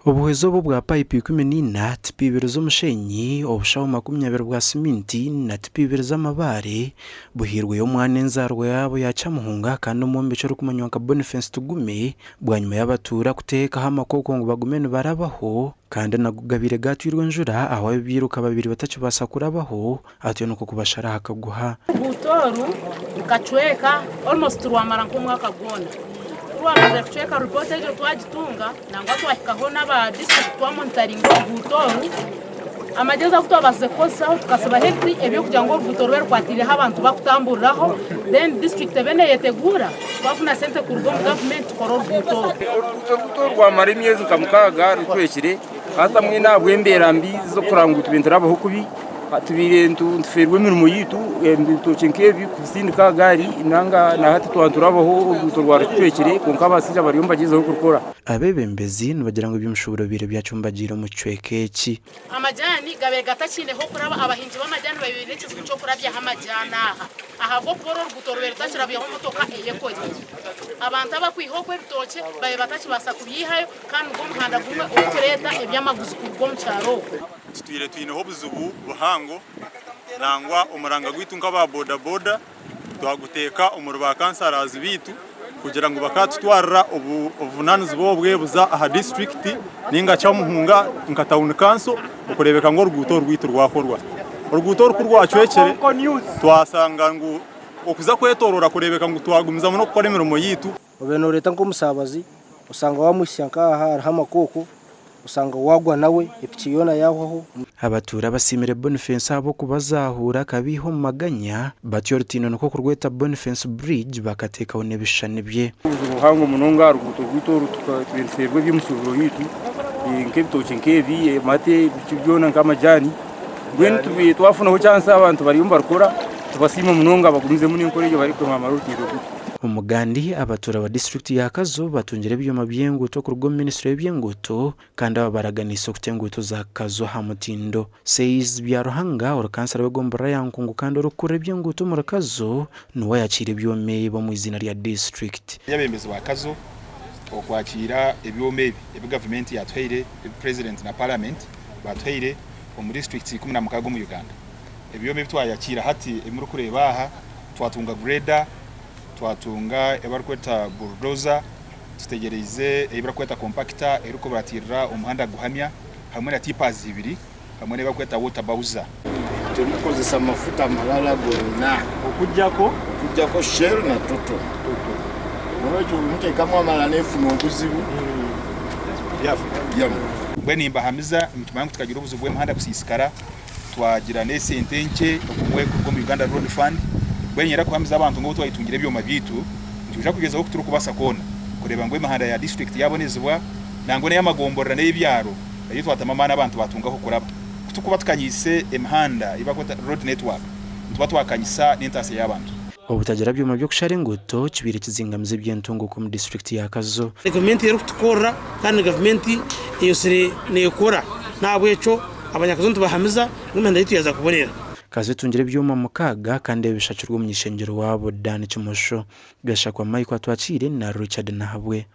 Obuhezo bwa pipe 14 tipi 2 z'omushenyi obushaho 20 bwa siminti na tipi 2 z'amabare buhirwe yo mwana enzarwa yabo ya Kyamuhunga kandi omwombecho rukumanywa Boniface Tugume bwanyuma y'abatura kuteka hamakoko ngo bagume barabaho kandi nagugabire gatwirwe njura aho biruka babiri batacibasa kurabaho atiyo nuko kubashara hakaguha butoru ukachweka almost rwamara nkumwaka gona rwamaze kucheka report ejo twagitunga nangwa twahikahona ba district twa monitoring butoru amageza kutobaze kosa tukasaba hekti ebyo kugira ngo butoru berkwatire abantu bakutamburiraho then district bene yetegura twafuna sente ku rugo government koro butoru rwamara imyezi kamukaga rutwekire hata mwe nabwembera mbi zo kuranga utubintu rabaho kubi atubire ntuferwe mirimo yitu ntocenkebi kusindika gari nanga na hati twanturabaho urubuto rwatwekire konka basija bari yombagezeho kurukora abebembezi nibagira ngo by'umushuburo bire byacumbagiro mu cwekeki amajani gabe gatakine ho kuraba abahinzi b'amajani babirekeze cyo kurabya hamajana aha bwo koro urubuto rwetashira bya motoka eyekore abantu abakwihokwe rutoke baye batachibasa kubihayo kandi ubwo muhanda gumwe ukureta ebyamaguzi kubwo mcyaro tutwire twine buzubu buhango nangwa umuranga gwitu nk'aba boda boda twaguteka umuruba kansarazi bitu kugira ngo bakatutwarira ubunanuzi bobwe buza aha district ninga Kyamuhunga nka town council ukurebeka ngo ruguto rwitu rwakorwa uruguto rwacwekere twasanga ngo okuza kwetorora kurebeka ngo twagumiza no gukora imirimo yitu obeno leta nk'umusabazi usanga wamusyanka aha hamakoko usanga wagwa nawe ipikiyona yaho abatura basimire Boniface abo kubazahura kabiho maganya batyortino nuko kurweta Boniface Bridge bakateka onebishane bye ubuhango munonga ruguto rwito tukatwenserwe by'umusuburo yitu nkebitoke nkebi mate byona nkamajani bwen tubi twafuna ho chance abantu bari yumbarukora tubasima munonga bagumize muri nkoreyo bari ko mamarutiro umugandi abatura wa district ya Kazo batungire byuma byenguto ku rugo ministry y'ebyenguto kandi abaraganiso kutenguto za Kazo hamutindo says bya Ruhanga urukansara wegombora yankungu kandi urukure byenguto mu Kazo nuwa yakire byome bo mu izina rya district yabemezi wa Kazo okwakira ebyome ebi government yatweire president na parliament batweire mu district 10 mu Uganda ebyome bitwayakira hati emuru kureba aha twatunga grader twatunga ebarkweta bulldozer tutegereze ebarkweta compactor eruko baratirira umuhanda guhamya hamwe na tippers ibiri hamwe nebakweta water bowser tumukozesa amafuta malala gorona okujjako shell na toto nonecho mute kama amala nefu mubuzibu yamu bweni mbahamiza mtumangu tukagira ubuzubu bw'umuhanda kusisikara twagira nesente nke okumwe ku Uganda Road Fund bwenyera kuhamiza abantu ngo twayitungire byoma bitu tuje kugeza aho turi kubasa kona kureba ngo imahanda ya district yabonezwa nangone y'amagomborera n'ebyaro ayo twatamamana abantu batungaho kuraba kutukuba tukanyise imahanda ibakota road network tuba twakanyisa n'intase y'abantu obutagira byuma byo kushara inguto kibire kizingamize byentungo ku district ya Kazo government yero kutukora kandi government iyo sire nekora nabweco abanyakazo ntubahamiza n'imanda yitu yaza kubonera Kazo tungire byuma mukaga kandi bishakirwa mu nyishengero wabo Dan Kimosho gashakwa Mike atwakire na Richard Nahabwe